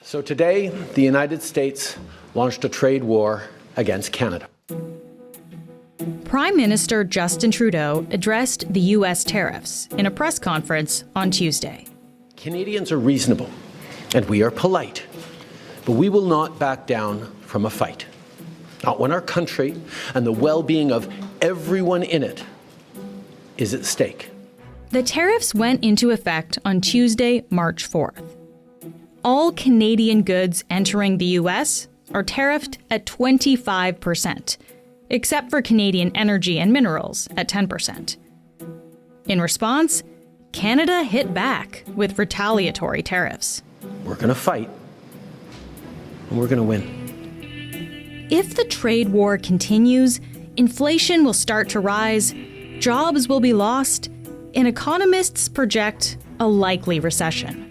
So today, the United States launched a trade war against Canada. Prime Minister Justin Trudeau addressed the U.S. tariffs in a press conference on Tuesday. Canadians are reasonable, and we are polite, but we will not back down from a fight. Not when our country and the well-being of everyone in it is at stake. The tariffs went into effect on Tuesday, March 4th. All Canadian goods entering the U.S. are tariffed at 25%, except for Canadian energy and minerals at 10%. In response, Canada hit back with retaliatory tariffs. We're going to fight, and we're going to win. If the trade war continues, inflation will start to rise, jobs will be lost, and economists project a likely recession.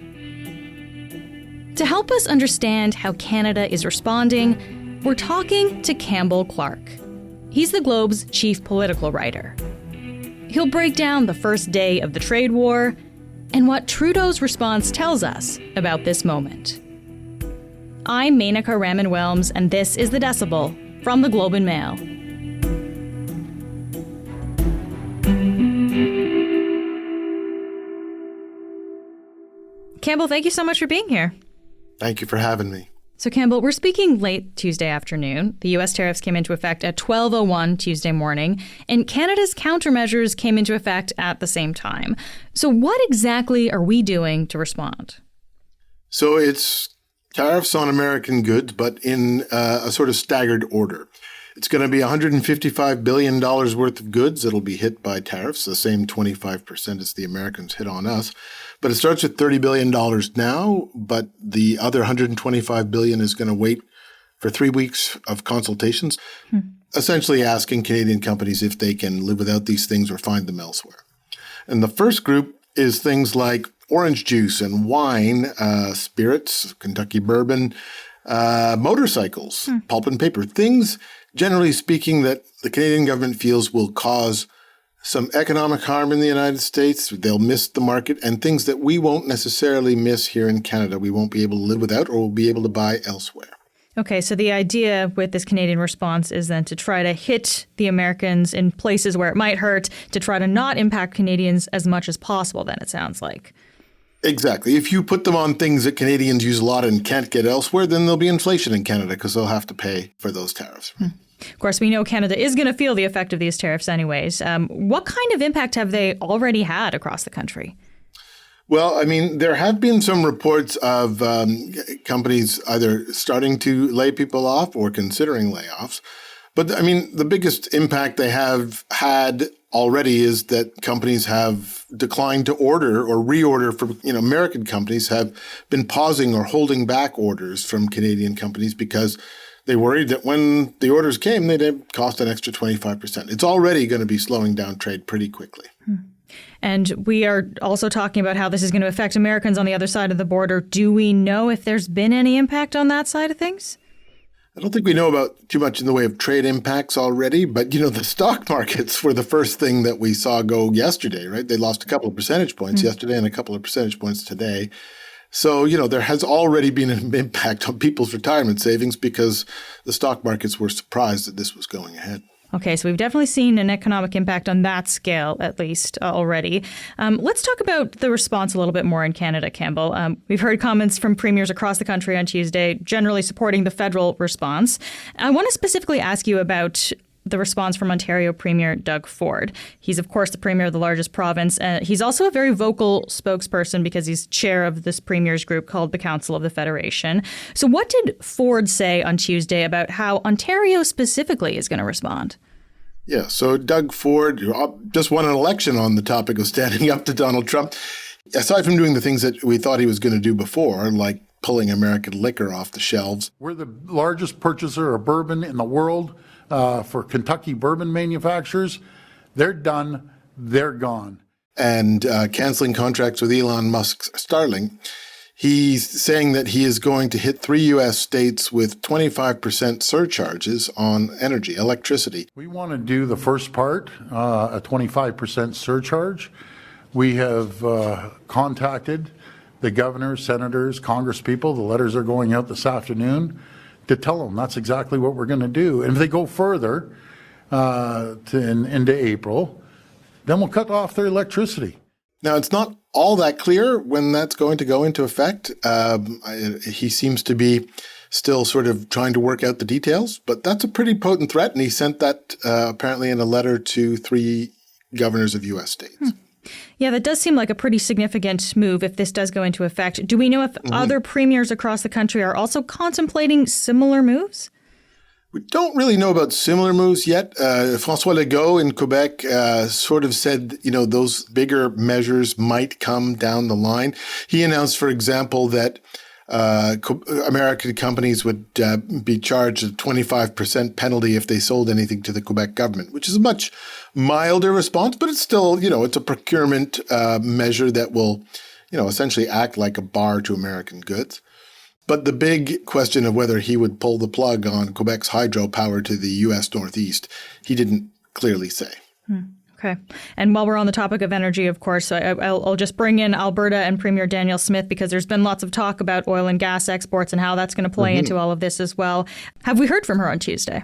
To help us understand how Canada is responding, we're talking to Campbell Clark. He's the Globe's chief political writer. He'll break down the first day of the trade war and what Trudeau's response tells us about this moment. I'm Menaka Raman-Wilms, and this is The Decibel from the Globe and Mail. Campbell, thank you so much for being here. Thank you for having me. So, Campbell, we're speaking late Tuesday afternoon. The U.S. tariffs came into effect at 12:01 Tuesday morning, and Canada's countermeasures came into effect at the same time. So what exactly are we doing to respond? So it's tariffs on American goods, but in a sort of staggered order. It's going to be $155 billion worth of goods that'll be hit by tariffs, the same 25% as the Americans hit on us. But it starts at $30 billion now, but the other $125 billion is going to wait for 3 weeks of consultations, essentially asking Canadian companies if they can live without these things or find them elsewhere. And the first group is things like orange juice and wine, spirits, Kentucky bourbon, motorcycles, pulp and paper, things, generally speaking, that the Canadian government feels will cause some economic harm in the United States. They'll miss the market, and things that we won't necessarily miss here in Canada. We won't be able to live without, or we'll be able to buy elsewhere. Okay, so the idea with this Canadian response is then to try to hit the Americans in places where it might hurt, to try to not impact Canadians as much as possible, then it sounds like. Exactly. If you put them on things that Canadians use a lot and can't get elsewhere, then there'll be inflation in Canada because they'll have to pay for those tariffs. Of course, we know Canada is going to feel the effect of these tariffs anyways. What kind of impact have they already had across the country? Well, I mean, there have been some reports of companies either starting to lay people off or considering layoffs. But, I mean, the biggest impact they have had already is that companies have declined to order or reorder for, American companies have been pausing or holding back orders from Canadian companies because they worried that when the orders came, they'd cost an extra 25%. It's already going to be slowing down trade pretty quickly. And we are also talking about how this is going to affect Americans on the other side of the border. Do we know if there's been any impact on that side of things? I don't think we know about too much in the way of trade impacts already, but, the stock markets were the first thing that we saw go yesterday, right? They lost a couple of percentage points yesterday and a couple of percentage points today. So, there has already been an impact on people's retirement savings because the stock markets were surprised that this was going ahead. Okay, so we've definitely seen an economic impact on that scale, at least already. Let's talk about the response a little bit more in Canada, Campbell. We've heard comments from premiers across the country on Tuesday, generally supporting the federal response. I want to specifically ask you about the response from Ontario Premier Doug Ford. He's, of course, the premier of the largest province. He's also a very vocal spokesperson because he's chair of this premier's group called the Council of the Federation. So what did Ford say on Tuesday about how Ontario specifically is going to respond? Yeah, so Doug Ford just won an election on the topic of standing up to Donald Trump. Aside from doing the things that we thought he was going to do before, like pulling American liquor off the shelves. We're the largest purchaser of bourbon in the world. For Kentucky bourbon manufacturers, they're done, they're gone. And canceling contracts with Elon Musk's Starlink, he's saying that he is going to hit 3 U.S. states with 25% surcharges on energy, electricity. We want to do the first part, a 25% surcharge. We have contacted the governors, senators, congresspeople. The letters are going out this afternoon to tell them that's exactly what we're going to do. And if they go further into April, then we'll cut off their electricity. Now, it's not all that clear when that's going to go into effect. He seems to be still sort of trying to work out the details, but that's a pretty potent threat. And he sent that apparently in a letter to 3 governors of U.S. states. Yeah, that does seem like a pretty significant move if this does go into effect. Do we know if other premiers across the country are also contemplating similar moves? We don't really know about similar moves yet. François Legault in Quebec sort of said, those bigger measures might come down the line. He announced, for example, that American companies would be charged a 25% penalty if they sold anything to the Quebec government, which is a much milder response, but it's still, it's a procurement measure that will, essentially act like a bar to American goods. But the big question of whether he would pull the plug on Quebec's hydropower to the U.S. Northeast, he didn't clearly say. Okay. And while we're on the topic of energy, of course, I'll just bring in Alberta and Premier Danielle Smith because there's been lots of talk about oil and gas exports and how that's going to play into all of this as well. Have we heard from her on Tuesday?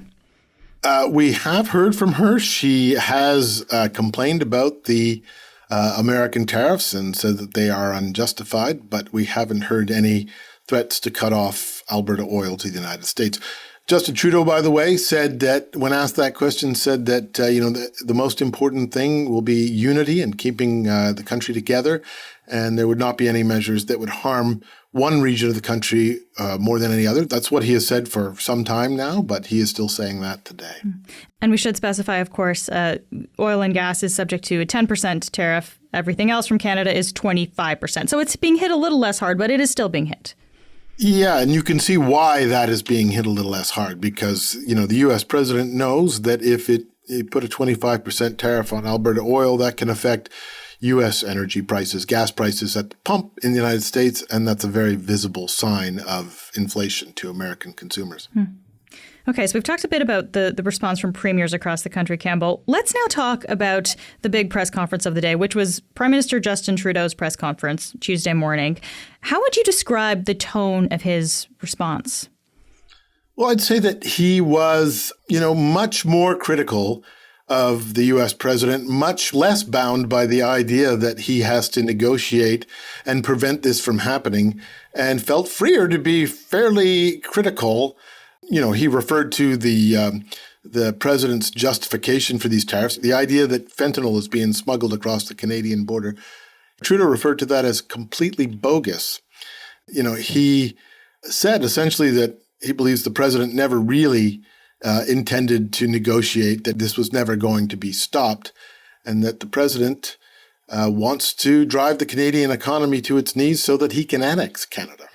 We have heard from her. She has complained about the American tariffs and said that they are unjustified, but we haven't heard any threats to cut off Alberta oil to the United States. Justin Trudeau, by the way, said that when asked that question, said that, the most important thing will be unity and keeping the country together. And there would not be any measures that would harm one region of the country more than any other. That's what he has said for some time now, but he is still saying that today. And we should specify, of course, oil and gas is subject to a 10% tariff. Everything else from Canada is 25%. So it's being hit a little less hard, but it is still being hit. Yeah, and you can see why that is being hit a little less hard because, the U.S. president knows that if it put a 25% tariff on Alberta oil, that can affect U.S. energy prices, gas prices at the pump in the United States, and that's a very visible sign of inflation to American consumers. Okay, so we've talked a bit about the response from premiers across the country, Campbell. Let's now talk about the big press conference of the day, which was Prime Minister Justin Trudeau's press conference Tuesday morning. How would you describe the tone of his response? Well, I'd say that he was, much more critical of the U.S. president, much less bound by the idea that he has to negotiate and prevent this from happening, and felt freer to be fairly critical. He referred to the president's justification for these tariffs, the idea that fentanyl is being smuggled across the Canadian border. Trudeau referred to that as completely bogus. He said essentially that he believes the president never really intended to negotiate, that this was never going to be stopped, and that the president wants to drive the Canadian economy to its knees so that he can annex Canada.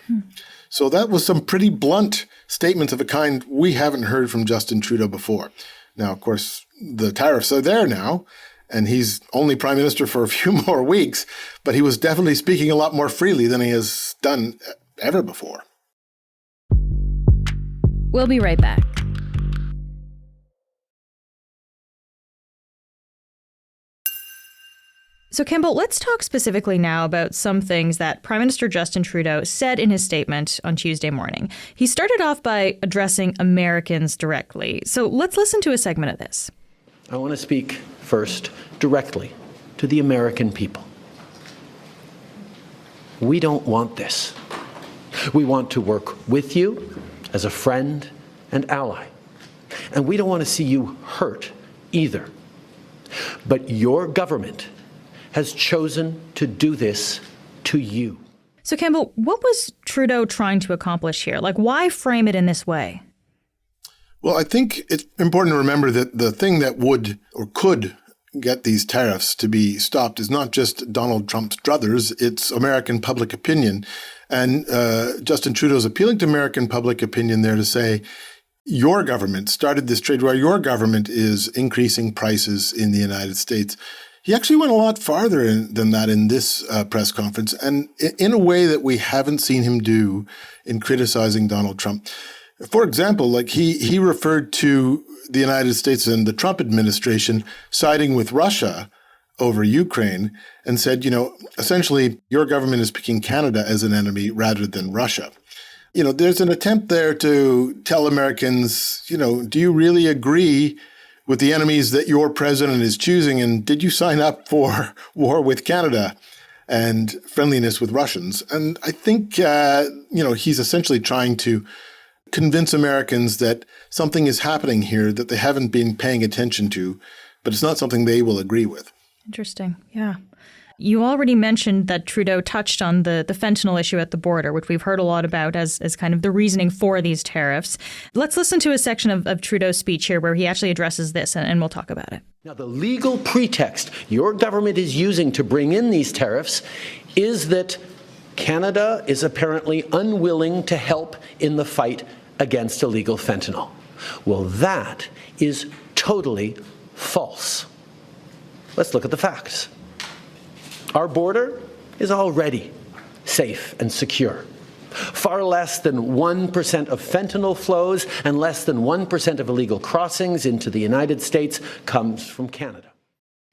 So that was some pretty blunt statements of a kind we haven't heard from Justin Trudeau before. Now, of course, the tariffs are there now, and he's only prime minister for a few more weeks, but he was definitely speaking a lot more freely than he has done ever before. We'll be right back. So, Campbell, let's talk specifically now about some things that Prime Minister Justin Trudeau said in his statement on Tuesday morning. He started off by addressing Americans directly. So let's listen to a segment of this. I want to speak first directly to the American people. We don't want this. We want to work with you as a friend and ally. And we don't want to see you hurt either. But your government has chosen to do this to you. So, Campbell, what was Trudeau trying to accomplish here? Why frame it in this way? Well, I think it's important to remember that the thing that would or could get these tariffs to be stopped is not just Donald Trump's druthers, it's American public opinion. And Justin Trudeau's appealing to American public opinion there to say, your government started this trade war, your government is increasing prices in the United States. He actually went a lot farther than that in this press conference, and in a way that we haven't seen him do in criticizing Donald Trump. For example, he referred to the United States and the Trump administration siding with Russia over Ukraine and said, essentially, your government is picking Canada as an enemy rather than Russia. There's an attempt there to tell Americans, do you really agree with the enemies that your president is choosing? And did you sign up for war with Canada and friendliness with Russians? And I think, he's essentially trying to convince Americans that something is happening here that they haven't been paying attention to, but it's not something they will agree with. Interesting. Yeah. You already mentioned that Trudeau touched on the fentanyl issue at the border, which we've heard a lot about as kind of the reasoning for these tariffs. Let's listen to a section of Trudeau's speech here where he actually addresses this, and we'll talk about it. Now, the legal pretext your government is using to bring in these tariffs is that Canada is apparently unwilling to help in the fight against illegal fentanyl. Well, that is totally false. Let's look at the facts. Our border is already safe and secure. Far less than 1% of fentanyl flows and less than 1% of illegal crossings into the United States comes from Canada.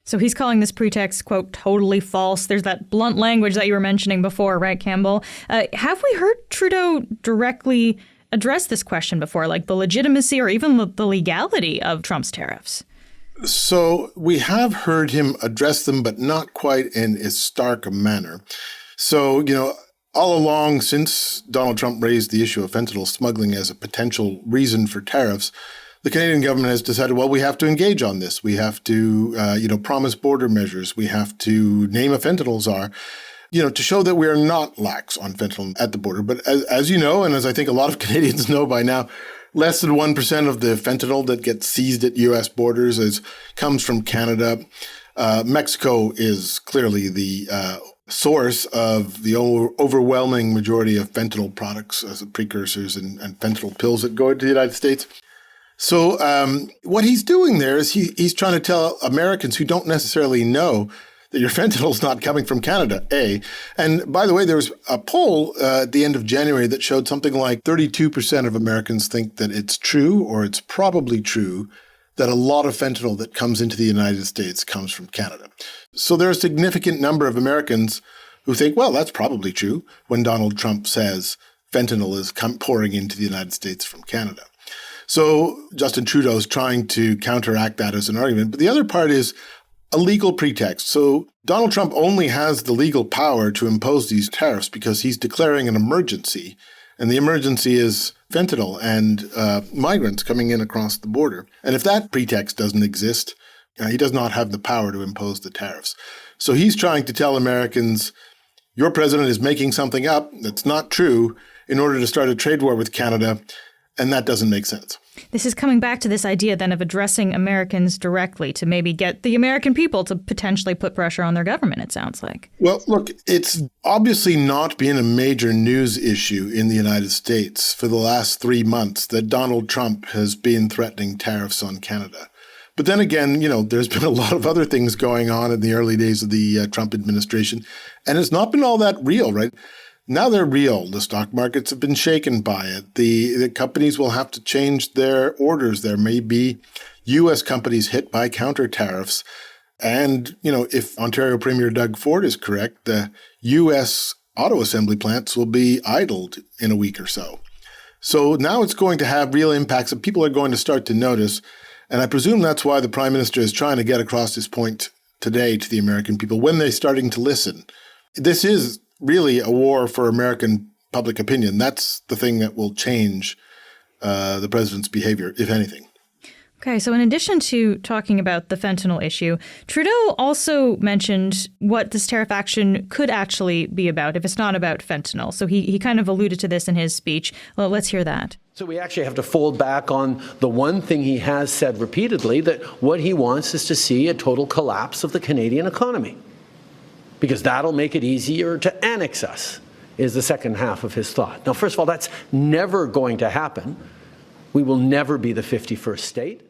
So he's calling this pretext, quote, totally false. There's that blunt language that you were mentioning before, right, Campbell? Have we heard Trudeau directly address this question before, like the legitimacy or even the legality of Trump's tariffs? So we have heard him address them, but not quite in as stark a manner. So, all along since Donald Trump raised the issue of fentanyl smuggling as a potential reason for tariffs, the Canadian government has decided, well, we have to engage on this. We have to, promise border measures. We have to name a fentanyl czar, to show that we are not lax on fentanyl at the border. But as you know, and as I think a lot of Canadians know by now, less than 1% of the fentanyl that gets seized at U.S. borders comes from Canada. Mexico is clearly the source of the overwhelming majority of fentanyl products as precursors and fentanyl pills that go into the United States. So what he's doing there is he's trying to tell Americans who don't necessarily know that your fentanyl is not coming from Canada, A. And by the way, there was a poll at the end of January that showed something like 32% of Americans think that it's true or it's probably true that a lot of fentanyl that comes into the United States comes from Canada. So there are a significant number of Americans who think, well, that's probably true when Donald Trump says fentanyl is pouring into the United States from Canada. So Justin Trudeau is trying to counteract that as an argument. But the other part is a legal pretext. So Donald Trump only has the legal power to impose these tariffs because he's declaring an emergency. And the emergency is fentanyl and migrants coming in across the border. And if that pretext doesn't exist, he does not have the power to impose the tariffs. So he's trying to tell Americans, your president is making something up that's not true in order to start a trade war with Canada. And that doesn't make sense. This is coming back to this idea then of addressing Americans directly to maybe get the American people to potentially put pressure on their government, it sounds like. Well, look, it's obviously not been a major news issue in the United States for the last 3 months that Donald Trump has been threatening tariffs on Canada. But then again, there's been a lot of other things going on in the early days of the Trump administration, and it's not been all that real, right? Now they're real. The stock markets have been shaken by it. The companies will have to change their orders. There may be U.S. companies hit by countertariffs. And, if Ontario Premier Doug Ford is correct, the U.S. auto assembly plants will be idled in a week or so. So now it's going to have real impacts that people are going to start to notice. And I presume that's why the Prime Minister is trying to get across this point today to the American people when they're starting to listen. This is really a war for American public opinion. That's the thing that will change the president's behavior, if anything. Okay, so in addition to talking about the fentanyl issue, Trudeau also mentioned what this tariff action could actually be about if it's not about fentanyl. So he kind of alluded to this in his speech. Well, let's hear that. So we actually have to fold back on the one thing he has said repeatedly, that what he wants is to see a total collapse of the Canadian economy, because that'll make it easier to annex us, is the second half of his thought. Now, first of all, that's never going to happen. We will never be the 51st state.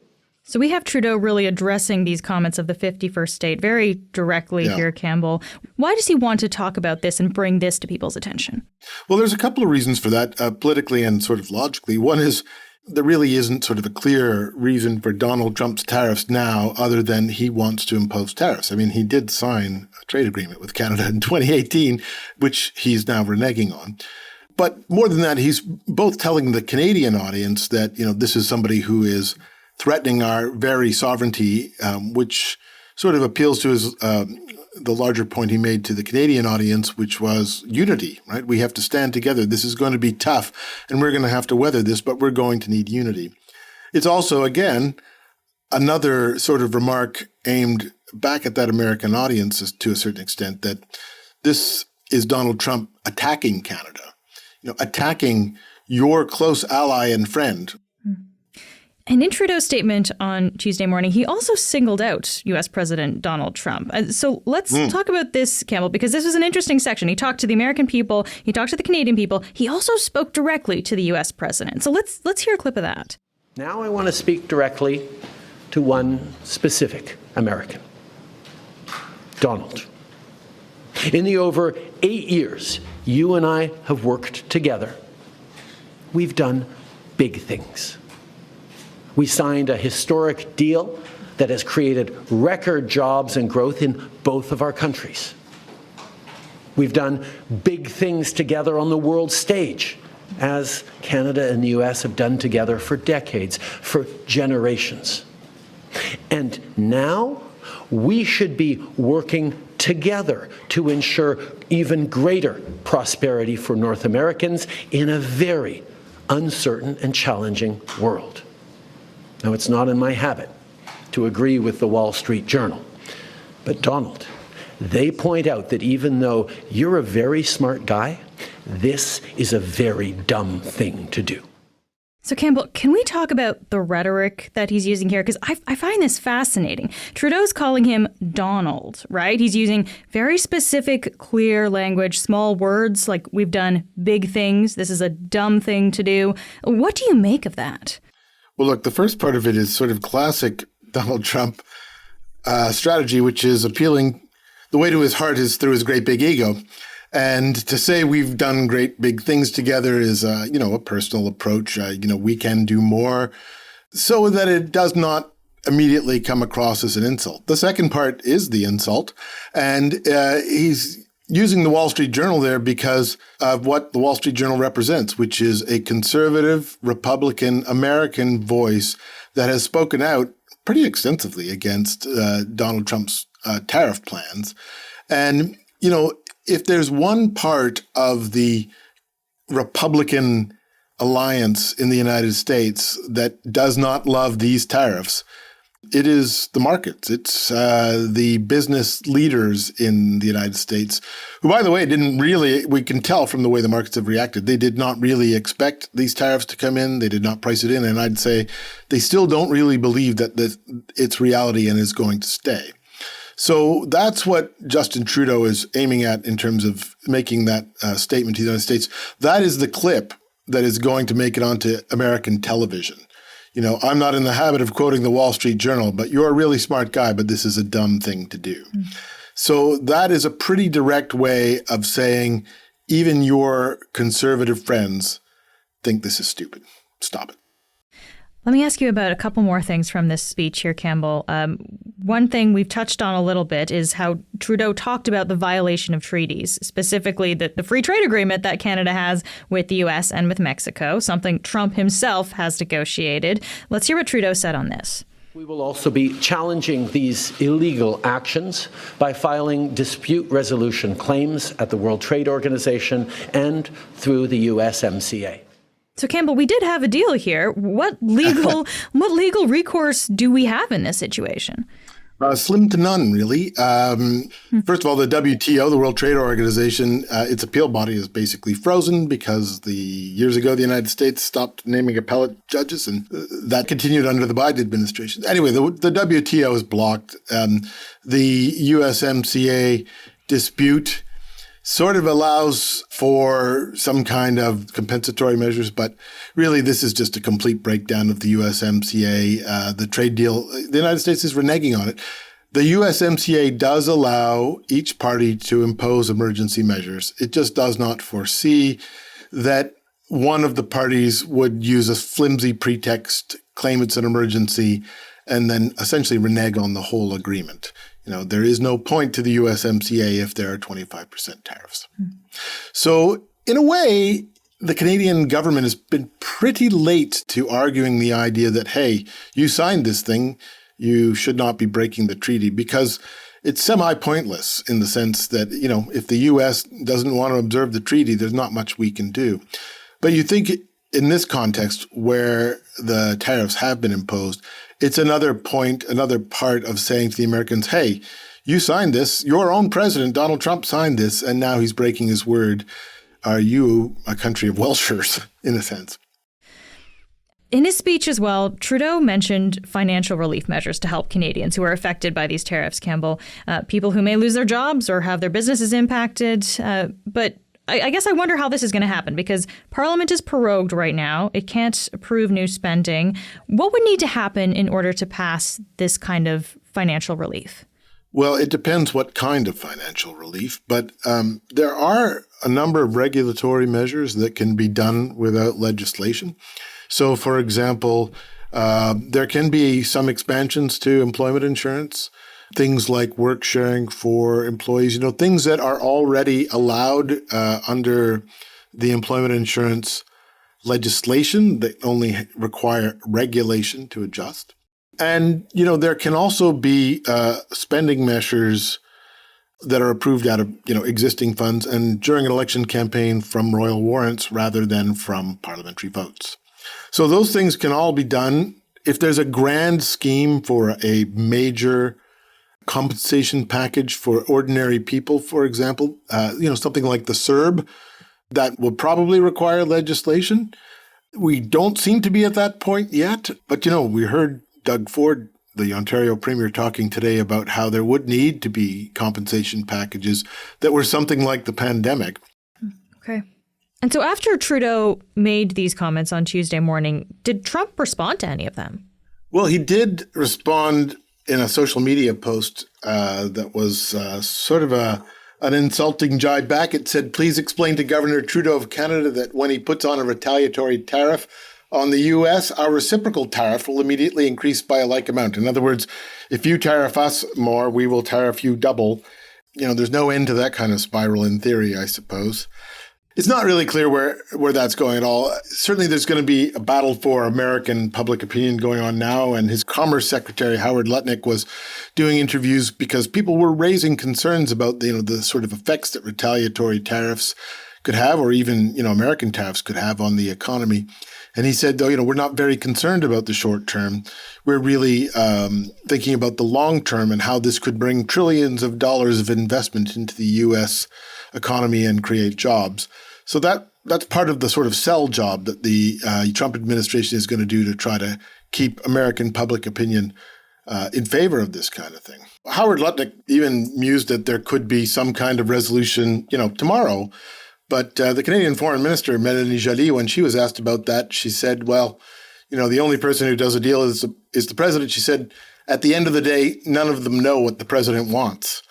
So we have Trudeau really addressing these comments of the 51st state very directly here, Campbell. Why does he want to talk about this and bring this to people's attention? Well, there's a couple of reasons for that, politically and sort of logically. One is, there really isn't sort of a clear reason for Donald Trump's tariffs now other than he wants to impose tariffs. I mean, he did sign a trade agreement with Canada in 2018, which he's now reneging on. But more than that, he's both telling the Canadian audience that, this is somebody who is threatening our very sovereignty, which sort of appeals to his the larger point he made to the Canadian audience, which was unity, right? We have to stand together. This is going to be tough, and we're going to have to weather this, but we're going to need unity. It's also, again, another sort of remark aimed back at that American audience to a certain extent, that this is Donald Trump attacking Canada, attacking your close ally and friend. And in Trudeau's statement on Tuesday morning, he also singled out U.S. President Donald Trump. So let's talk about this, Campbell, because this was an interesting section. He talked to the American people. He talked to the Canadian people. He also spoke directly to the U.S. president. So let's hear a clip of that. Now I want to speak directly to one specific American, Donald. In the over 8 years you and I have worked together, we've done big things. We signed a historic deal that has created record jobs and growth in both of our countries. We've done big things together on the world stage, as Canada and the U.S. have done together for decades, for generations. And now we should be working together to ensure even greater prosperity for North Americans in a very uncertain and challenging world. Now, it's not in my habit to agree with the Wall Street Journal, but Donald, they point out that even though you're a very smart guy, this is a very dumb thing to do. So, Campbell, can we talk about the rhetoric that he's using here? Because I find this fascinating. Trudeau's calling him Donald, right? He's using very specific, clear language, small words like we've done big things. This is a dumb thing to do. What do you make of that? Well, look, the first part of it is sort of classic Donald Trump strategy, which is appealing. The way to his heart is through his great big ego. And to say we've done great big things together is, a personal approach. We can do more so that it does not immediately come across as an insult. The second part is the insult. And he's using the Wall Street Journal there because of what the Wall Street Journal represents, which is a conservative, Republican, American voice that has spoken out pretty extensively against Donald Trump's tariff plans. And, if there's one part of the Republican alliance in the United States that does not love these tariffs, it is the markets. It's the business leaders in the United States, who, by the way, we can tell from the way the markets have reacted, they did not really expect these tariffs to come in. They did not price it in. And I'd say they still don't really believe that it's reality and is going to stay. So that's what Justin Trudeau is aiming at in terms of making that statement to the United States. That is the clip that is going to make it onto American television. I'm not in the habit of quoting the Wall Street Journal, but you're a really smart guy, but this is a dumb thing to do. So that is a pretty direct way of saying even your conservative friends think this is stupid. Stop it. Let me ask you about a couple more things from this speech here, Campbell. One thing we've touched on a little bit is how Trudeau talked about the violation of treaties, specifically the free trade agreement that Canada has with the U.S. and with Mexico, something Trump himself has negotiated. Let's hear what Trudeau said on this. We will also be challenging these illegal actions by filing dispute resolution claims at the World Trade Organization and through the USMCA. So, Campbell, we did have a deal here. What legal recourse do we have in this situation? Slim to none, really. First of all, the WTO, the World Trade Organization, its appeal body is basically frozen because years ago the United States stopped naming appellate judges, and that continued under the Biden administration. Anyway, the WTO is blocked. The USMCA dispute sort of allows for some kind of compensatory measures, but really this is just a complete breakdown of the USMCA. The trade deal, the United States is reneging on it. The USMCA does allow each party to impose emergency measures. It just does not foresee that one of the parties would use a flimsy pretext, claim it's an emergency, and then essentially renege on the whole agreement. There is no point to the USMCA if there are 25% tariffs. So in a way, the Canadian government has been pretty late to arguing the idea that, hey, you signed this thing, you should not be breaking the treaty, because it's semi-pointless in the sense that, if the U.S. doesn't want to observe the treaty, there's not much we can do. But you think in this context where the tariffs have been imposed, it's another point, another part of saying to the Americans, hey, you signed this, your own president, Donald Trump, signed this, and now he's breaking his word. Are you a country of Welshers, in a sense? In his speech as well, Trudeau mentioned financial relief measures to help Canadians who are affected by these tariffs, Campbell, people who may lose their jobs or have their businesses impacted. But I guess I wonder how this is going to happen, because Parliament is prorogued right now. It can't approve new spending. What would need to happen in order to pass this kind of financial relief? Well, it depends what kind of financial relief, but there are a number of regulatory measures that can be done without legislation. So, for example, there can be some expansions to employment insurance, things like work sharing for employees, things that are already allowed under the employment insurance legislation that only require regulation to adjust. And, there can also be spending measures that are approved out of, existing funds and during an election campaign from royal warrants rather than from parliamentary votes. So those things can all be done. If there's a grand scheme for a major compensation package for ordinary people, for example, something like the CERB, that will probably require legislation. We don't seem to be at that point yet, but, we heard Doug Ford, the Ontario Premier, talking today about how there would need to be compensation packages that were something like the pandemic. Okay. And so after Trudeau made these comments on Tuesday morning, did Trump respond to any of them? Well, he did respond in a social media post that was sort of an insulting jibe back. It said, please explain to Governor Trudeau of Canada that when he puts on a retaliatory tariff on the U.S., our reciprocal tariff will immediately increase by a like amount. In other words, if you tariff us more, we will tariff you double. There's no end to that kind of spiral in theory, I suppose. It's not really clear where that's going at all. Certainly there's going to be a battle for American public opinion going on now. And his Commerce Secretary, Howard Lutnick, was doing interviews because people were raising concerns about, the sort of effects that retaliatory tariffs could have, or even, American tariffs could have on the economy. And he said, though, we're not very concerned about the short term. We're really thinking about the long term and how this could bring trillions of dollars of investment into the U.S. economy and create jobs. So that's part of the sort of sell job that the Trump administration is going to do to try to keep American public opinion in favor of this kind of thing. Howard Lutnick even mused that there could be some kind of resolution, tomorrow. But the Canadian Foreign Minister, Mélanie Joly, when she was asked about that, she said, well, the only person who does a deal is the president. She said, at the end of the day, none of them know what the president wants.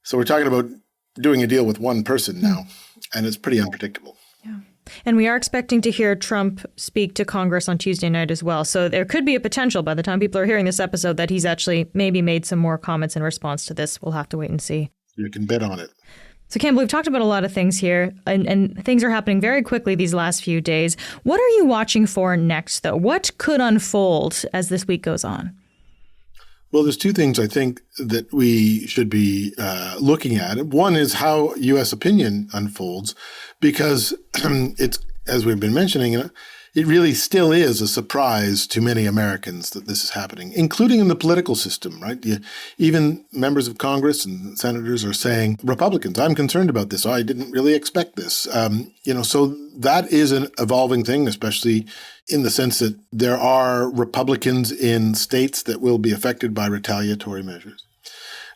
So we're talking about doing a deal with one person now, and it's pretty unpredictable. Yeah. And we are expecting to hear Trump speak to Congress on Tuesday night as well. So there could be a potential by the time people are hearing this episode that he's actually maybe made some more comments in response to this. We'll have to wait and see. You can bet on it. So, Campbell, we've talked about a lot of things here, and things are happening very quickly these last few days. What are you watching for next, though? What could unfold as this week goes on? Well, there's two things I think that we should be looking at. One is how U.S. opinion unfolds, because it's, as we've been mentioning, it really still is a surprise to many Americans that this is happening, including in the political system, right? Even members of Congress and senators are saying, Republicans, I'm concerned about this. I didn't really expect this. So that is an evolving thing, especially in the sense that there are Republicans in states that will be affected by retaliatory measures.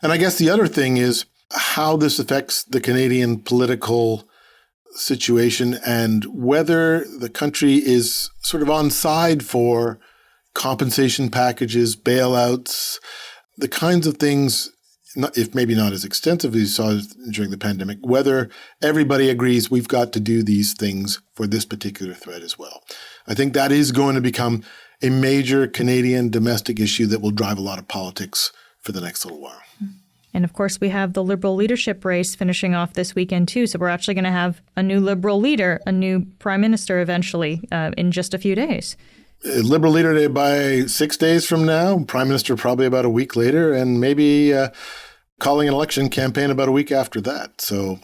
And I guess the other thing is how this affects the Canadian political situation and whether the country is sort of on side for compensation packages, bailouts, the kinds of things if maybe not as extensively as you saw during the pandemic, whether everybody agrees we've got to do these things for this particular threat as well. I think that is going to become a major Canadian domestic issue that will drive a lot of politics for the next little while. And of course, we have the Liberal leadership race finishing off this weekend, too. So we're actually going to have a new Liberal leader, a new prime minister eventually in just a few days. Liberal leader by 6 days from now, prime minister probably about a week later, and maybe calling an election campaign about a week after that. So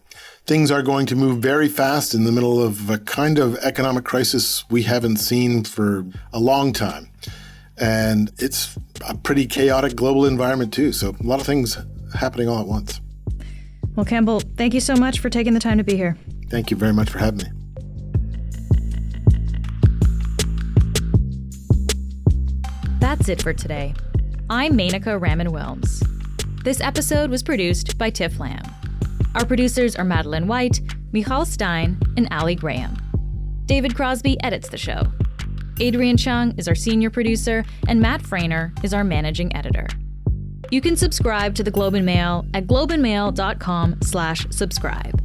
things are going to move very fast in the middle of a kind of economic crisis we haven't seen for a long time. And it's a pretty chaotic global environment, too. So a lot of things happening all at once. Well, Campbell, thank you so much for taking the time to be here. Thank you very much for having me. That's it for today. I'm Menaka Raman-Wilms. This episode was produced by Tiff Lamb. Our producers are Madeline White, Michal Stein, and Ali Graham. David Crosby edits the show. Adrian Chung is our senior producer, and Matt Frainer is our managing editor. You can subscribe to the Globe and Mail at globeandmail.com/subscribe.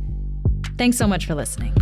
Thanks so much for listening.